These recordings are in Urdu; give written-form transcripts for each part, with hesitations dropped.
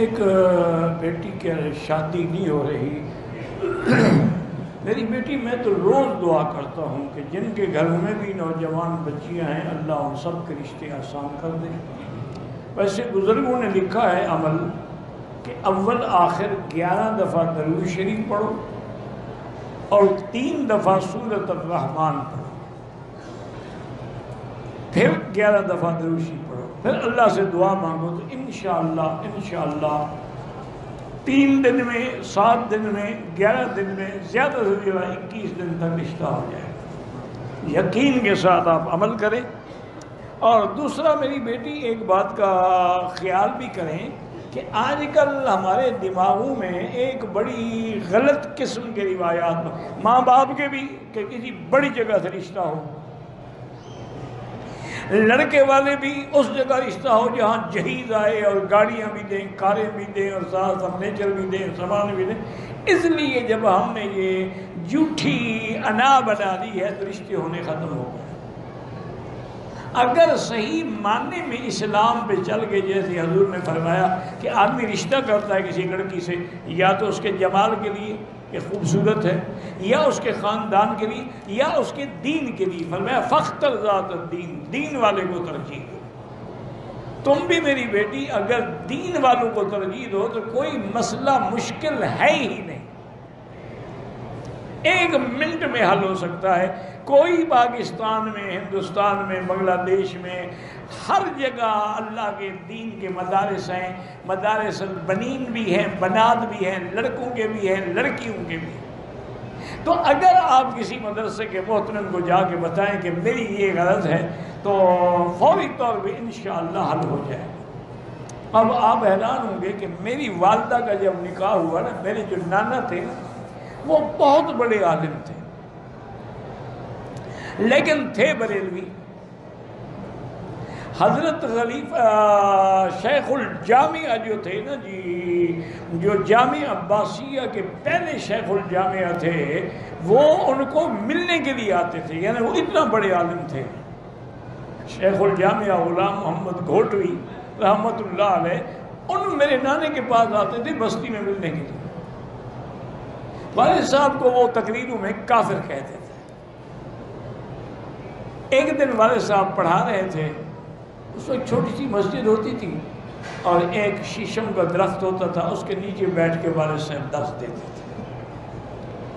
ایک بیٹی کی شادی نہیں ہو رہی. میری بیٹی میں تو روز دعا کرتا ہوں کہ جن کے گھر میں بھی نوجوان بچیاں ہیں اللہ ان سب کے رشتے آسان کر دے. ویسے بزرگوں نے لکھا ہے عمل کہ اول آخر 11 دفعہ درود شریف پڑھو اور 3 دفعہ سورۃ الرحمن پڑھو، پھر 11 دفعہ درود شریف پڑھو، پھر اللہ سے دعا مانگو تو انشاءاللہ 3 دن میں، 7 دن میں، 11 دن میں، زیادہ سے زیادہ 21 دن تک رشتہ ہو جائے. یقین کے ساتھ آپ عمل کریں. اور دوسرا میری بیٹی ایک بات کا خیال بھی کریں کہ آج کل ہمارے دماغوں میں ایک بڑی غلط قسم کے روایات، ماں باپ کے بھی کہ کسی بڑی جگہ سے رشتہ ہو، لڑکے والے بھی اس جگہ رشتہ ہو جہاں جہیز آئے اور گاڑیاں بھی دیں، کاریں بھی دیں اور ساتھ فرنیچر بھی دیں، سامان بھی دیں. اس لیے جب ہم نے یہ جھوٹی انا بنا دی ہے تو رشتے ہونے ختم ہو گئے. اگر صحیح معنی میں اسلام پہ چل کے جیسے حضور نے فرمایا کہ آدمی رشتہ کرتا ہے کسی لڑکی سے یا تو اس کے جمال کے لیے کہ خوبصورت ہے، یا اس کے خاندان کے لیے، یا اس کے دین کے لیے، فرمایا فاختر ذات الدین، دین والے کو ترجیح دو. تم بھی میری بیٹی اگر دین والوں کو ترجیح دو تو کوئی مسئلہ مشکل ہے ہی نہیں، 1 منٹ میں حل ہو سکتا ہے. کوئی پاکستان میں، ہندوستان میں، بنگلہ دیش میں، ہر جگہ اللہ کے دین کے مدارس ہیں. مدارس البنین بھی ہیں، بنات بھی ہیں، لڑکوں کے بھی ہیں، لڑکیوں کے بھی ہیں. تو اگر آپ کسی مدرسے کے محترم کو جا کے بتائیں کہ میری یہ غرض ہے تو فوری طور پہ انشاءاللہ حل ہو جائے. اب آپ حیران ہوں گے کہ میری والدہ کا جب نکاح ہوا نا، میرے جو نانا تھے نا وہ بہت بڑے عالم تھے لیکن تھے بریلوی. حضرت خلیفہ شیخ الجامعہ جو تھے نا جی، جو جامعہ عباسیہ کے پہلے شیخ الجامعہ تھے، وہ ان کو ملنے کے لیے آتے تھے، یعنی وہ اتنا بڑے عالم تھے. شیخ الجامعہ غلام محمد گھوٹوی رحمت اللہ علیہ، ان میرے نانے کے پاس آتے تھے بستی میں ملنے کے لیے. والد صاحب کو وہ تقریروں میں کافر کہتے تھے. ایک دن والد صاحب پڑھا رہے تھے، اس وقت چھوٹی سی مسجد ہوتی تھی اور ایک شیشم کا درخت ہوتا تھا، اس کے نیچے بیٹھ کے والد صاحب درس دیتے تھے.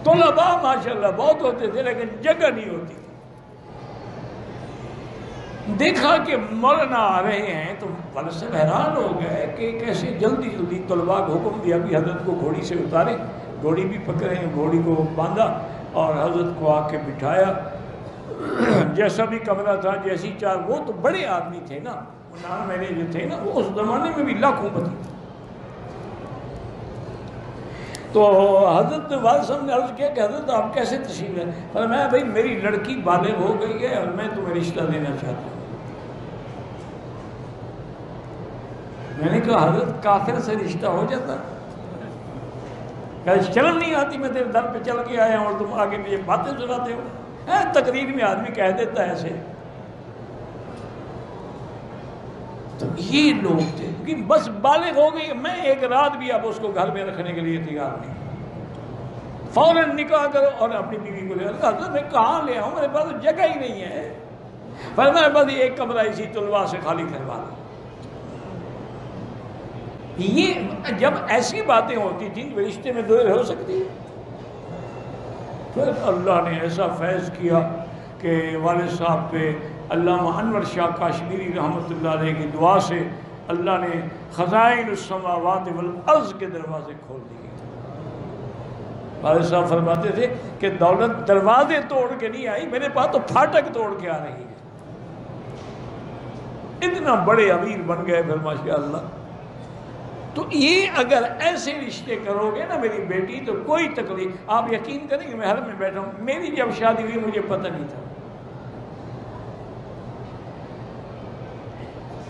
طلباء ماشاءاللہ بہت ہوتے تھے لیکن جگہ نہیں ہوتی تھی. دیکھا کہ مولانا آ رہے ہیں تو والد صاحب حیران ہو گئے کہ کیسے جلدی جلدی. طلباء کو حکم دیا کہ حضرت کو گھوڑی سے اتارے. گھوڑی بھی پکڑے، گھوڑی کو باندھا اور حضرت کو آ کے بٹھایا. جیسا بھی کمرہ تھا، جیسی چار، وہ تو بڑے آدمی تھے نا، وہ نام میرے جو تھے نا وہ اس زمانے میں بھی لاکھوں پتی تھے. تو حضرت والد صاحب نے عرض کیا کہ حضرت آپ کیسے تشریف لائے؟ فرمایا بھائی میری لڑکی بالغ ہو گئی ہے اور میں تمہیں رشتہ دینا چاہتا ہوں. میں نے کہا حضرت کافر سے رشتہ ہو جاتا؟ شرم نہیں آتی؟ میں تیرے در پہ چل کے آیا ہوں اور تم آگے مجھے باتیں سناتے ہو. تقریر میں آدمی کہہ دیتا ہے ایسے. تو یہ لوگ تھے کہ بس بالغ ہو گئی، میں ایک رات بھی اب اس کو گھر میں رکھنے کے لیے تیار نہیں. فوراً نکاح کرو اور اپنی بیوی کو لے آؤ. حضرت میں کہاں لے آؤں، میرے پاس جگہ ہی نہیں ہے. فرمایا بس ایک کمرہ اسی طلباء سے خالی کروا دو. یہ جب ایسی باتیں ہوتی تھیں تو رشتے میں دیر ہو سکتی ہے. پھر اللہ نے ایسا فیض کیا کہ والد صاحب پہ علامہ انور شاہ کاشمیری رحمۃ اللہ علیہ کی دعا سے اللہ نے خزائن السماوات والارض کے دروازے کھول دیے. والد صاحب فرماتے تھے کہ دولت دروازے توڑ کے نہیں آئی، میرے پاس تو پھاٹک توڑ کے آ رہی ہے. اتنا بڑے امیر بن گئے پھر ماشاءاللہ. تو یہ اگر ایسے رشتے کرو گے نا میری بیٹی تو کوئی تکلیف. آپ یقین کریں کہ میں حرم میں بیٹھا ہوں، میری جب شادی ہوئی مجھے پتہ نہیں تھا.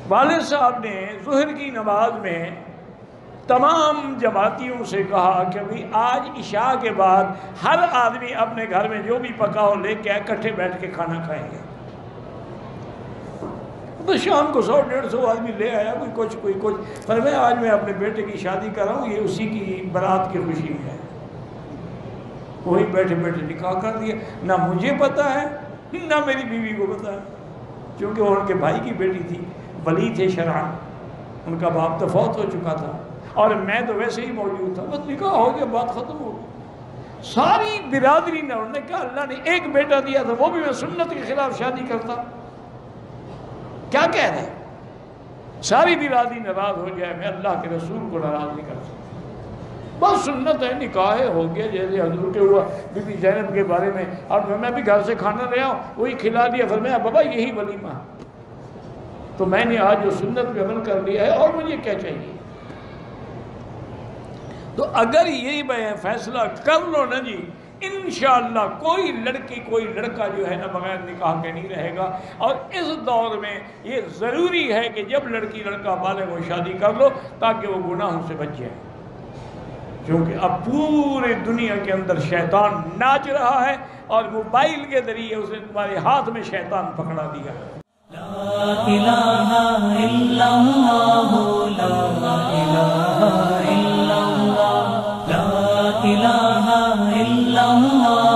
والد صاحب نے ظہر کی نماز میں تمام جماعتیوں سے کہا کہ بھئی آج عشاء کے بعد ہر آدمی اپنے گھر میں جو بھی پکا ہو لے کے اکٹھے بیٹھ کے کھانا کھائیں گے. تو شام کو 100-150 آدمی لے آیا، کوئی کچھ فرمایا آج میں اپنے بیٹے کی شادی کر رہا ہوں، یہ اسی کی برات کی خوشی میں ہے۔ وہی بیٹھے بیٹھے نکاح کر دیا، نہ مجھے پتا ہے نہ میری بیوی کو پتا ہے، کیونکہ وہ ان کے بھائی کی بیٹی تھی، ولی تھے شرعاً، ان کا باپ تو فوت ہو چکا تھا اور میں تو ویسے ہی موجود تھا، بس نکاح ہو گیا، بات ختم ہو گئی۔ ساری برادری نے، انہوں نے کہا اللہ نے ایک بیٹا دیا تھا، وہ بھی میں سنت کے خلاف شادی کرتا، کیا کہہ رہے ہیں؟ ساری برادری ناراض ہو جائے، میں اللہ کے رسول کو ناراض نہیں کر سکتا، بس سنت ہے، نکاح ہو گیا، جیسے حضور کے ہوا بی بی زینب کے بارے میں، اور میں بھی گھر سے کھانا لے آؤں، وہی کھلا دیا، فرمایا بابا یہی ولیمہ، تو میں نے آج جو سنت پہ عمل کر لیا ہے، اور مجھے کیا چاہیے؟ تو اگر یہی فیصلہ کر لو نا جی، انشاءاللہ کوئی لڑکی کوئی لڑکا جو ہے نا بغیر نکاح کے نہیں رہے گا۔ اور اس دور میں یہ ضروری ہے کہ جب لڑکی لڑکا بالغ ہو شادی کر لو، تاکہ وہ گناہوں سے بچ جائے، کیونکہ اب پورے دنیا کے اندر شیطان ناچ رہا ہے، اور موبائل کے ذریعے اسے تمہارے ہاتھ میں شیطان پکڑا دیا۔ لا الہ الا اللہ، لا الہ الا اللہ، لا الہ الا اللہ۔